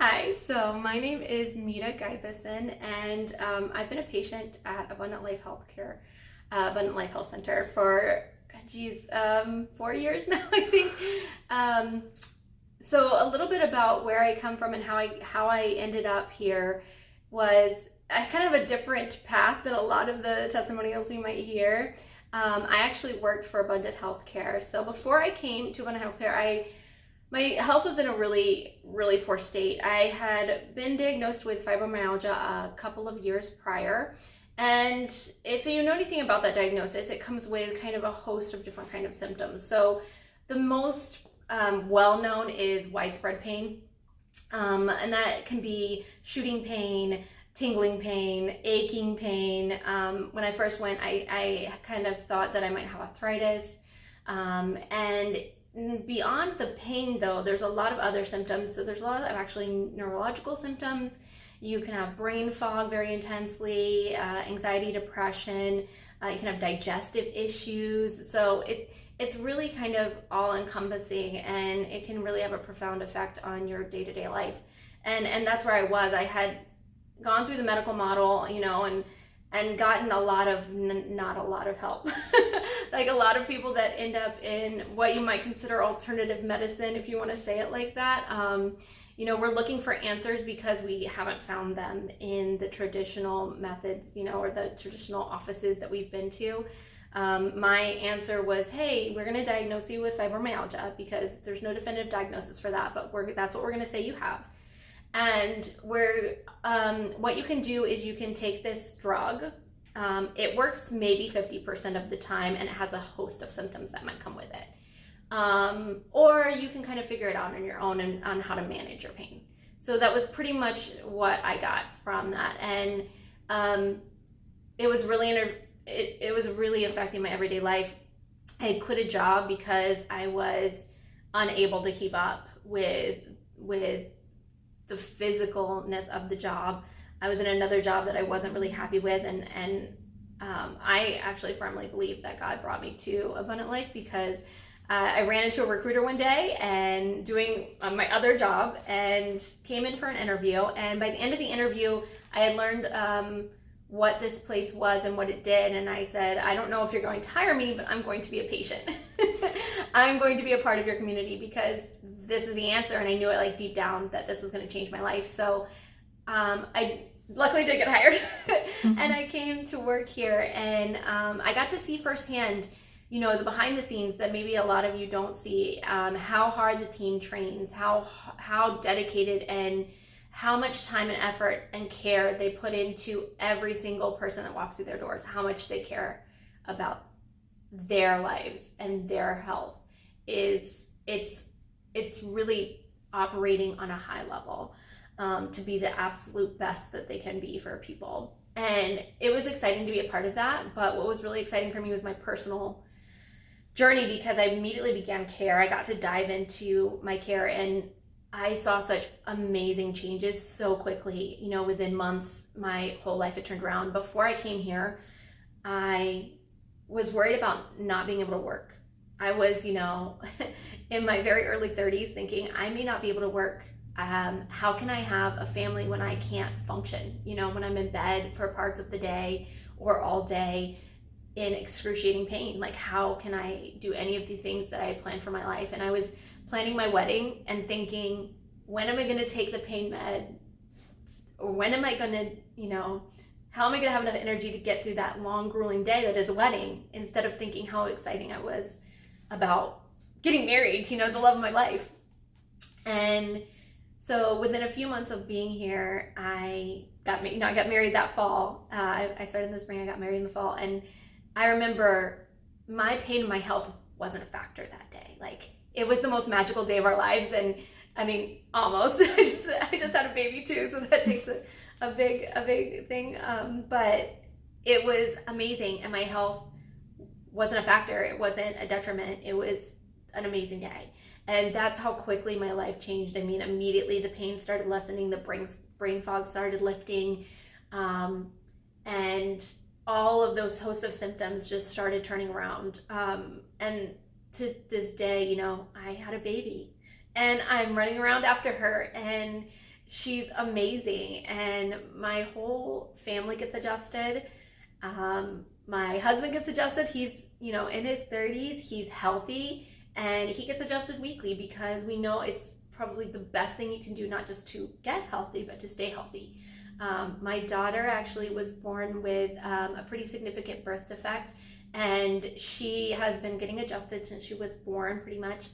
Hi, so my name is Meda and I've been a patient at Abundant Life Health Center for, 4 years now, I think. So a little bit about where I come from and how I ended up here was kind of a different path than a lot of the testimonials you might hear. I actually worked for Abundant Healthcare. So before I came to Abundant Healthcare, my health was in a really, really poor state. I had been diagnosed with fibromyalgia a couple of years prior. And if you know anything about that diagnosis, it comes with kind of a host of different kind of symptoms. So the most well-known is widespread pain. And that can be shooting pain, tingling pain, aching pain. When I first went, I kind of thought that I might have arthritis. And beyond the pain, though, there's a lot of other symptoms. So there's a lot of actually neurological symptoms. You can have brain fog very intensely, anxiety, depression. You can have digestive issues. So it's really kind of all encompassing, and it can really have a profound effect on your day-to-day life. And that's where I was. I had gone through the medical model, and gotten a lot of, not a lot of help. Like a lot of people that end up in what you might consider alternative medicine, if you want to say it like that. We're looking for answers because we haven't found them in the traditional methods, or the traditional offices that we've been to. My answer was, hey, we're going to diagnose you with fibromyalgia because there's no definitive diagnosis for that, but that's what we're going to say you have. And what you can do is you can take this drug. It works maybe 50% of the time, and it has a host of symptoms that might come with it. Or you can kind of figure it out on your own and on how to manage your pain. So that was pretty much what I got from that. And it was really affecting my everyday life. I had quit a job because I was unable to keep up with the physicalness of the job. I was in another job that I wasn't really happy with, and I actually firmly believe that God brought me to Abundant Life because I ran into a recruiter one day and doing my other job and came in for an interview, and by the end of the interview I had learned what this place was and what it did, and I said, I don't know if you're going to hire me, but I'm going to be a patient. I'm going to be a part of your community because this is the answer, and I knew it deep down that this was going to change my life. So I luckily did get hired. And I came to work here, and I got to see firsthand the behind the scenes that maybe a lot of you don't see, how hard the team trains, how dedicated and how much time and effort and care they put into every single person that walks through their doors, how much they care about their lives and their health. It's really operating on a high level to be the absolute best that they can be for people. And it was exciting to be a part of that, but what was really exciting for me was my personal journey because I immediately began care. I got to dive into my care, and I saw such amazing changes so quickly. Within months, my whole life had turned around. Before I came here, I was worried about not being able to work. I was, in my very early 30s thinking I may not be able to work. How can I have a family when I can't function? When I'm in bed for parts of the day or all day in excruciating pain, how can I do any of the things that I had planned for my life? And I was planning my wedding and thinking, when am I going to take the pain med? Or when am I going to, how am I going to have enough energy to get through that long, grueling day that is a wedding, instead of thinking how exciting I was about getting married, the love of my life. And so within a few months of being here, I got married that fall. I started in the spring, I got married in the fall. And I remember my pain and my health wasn't a factor that day. It was the most magical day of our lives. And I mean, almost. I just had a baby too, so that takes a big thing. But it was amazing, and my health wasn't a factor. It wasn't a detriment. It was an amazing day. And that's how quickly my life changed. I mean, immediately the pain started lessening, the brain fog started lifting, and all of those host of symptoms just started turning around. And to this day, I had a baby, and I'm running around after her, and she's amazing, and my whole family gets adjusted. My husband gets adjusted. He's, in his 30s, he's healthy, and he gets adjusted weekly because we know it's probably the best thing you can do, not just to get healthy, but to stay healthy. My daughter actually was born with a pretty significant birth defect, and she has been getting adjusted since she was born, pretty much.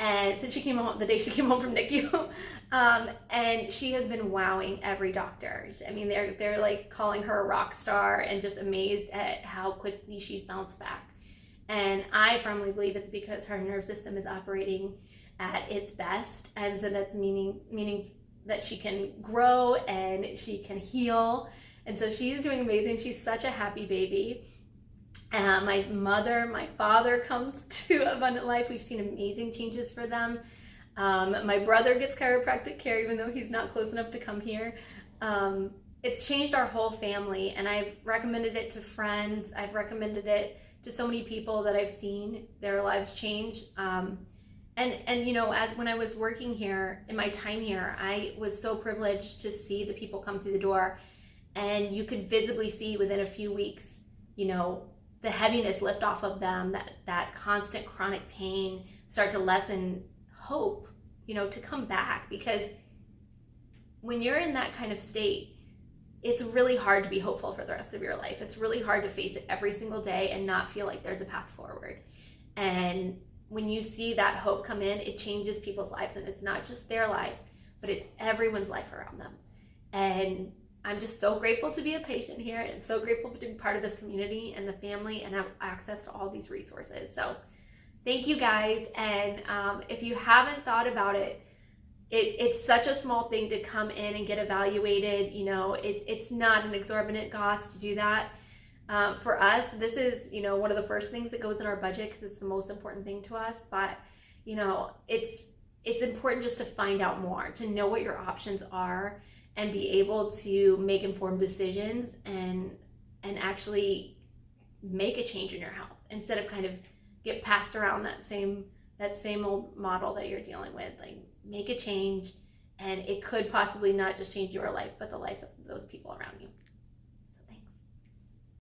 And since she came home, the day she came home from NICU, and she has been wowing every doctor. I mean, they're like calling her a rock star and just amazed at how quickly she's bounced back. And I firmly believe it's because her nerve system is operating at its best, and so that's meaning that she can grow and she can heal. And so she's doing amazing. She's such a happy baby. My father comes to Abundant Life. We've seen amazing changes for them. My brother gets chiropractic care, even though he's not close enough to come here. It's changed our whole family, and I've recommended it to friends. I've recommended it to so many people that I've seen their lives change. As when I was working here, in my time here, I was so privileged to see the people come through the door, and you could visibly see within a few weeks, the heaviness lift off of them, that constant chronic pain start to lessen, hope, to come back. Because when you're in that kind of state, it's really hard to be hopeful for the rest of your life. It's really hard to face it every single day and not feel like there's a path forward. And when you see that hope come in, it changes people's lives, and it's not just their lives, but it's everyone's life around them. And I'm just so grateful to be a patient here, and so grateful to be part of this community and the family and have access to all these resources. So thank you guys. And if you haven't thought about it, it's such a small thing to come in and get evaluated. It's not an exorbitant cost to do that. For us, this is, one of the first things that goes in our budget because it's the most important thing to us. But, it's important just to find out more, to know what your options are, and be able to make informed decisions and actually make a change in your health instead of kind of get passed around that same old model that you're dealing with. Like, make a change, and it could possibly not just change your life, but the lives of those people around you.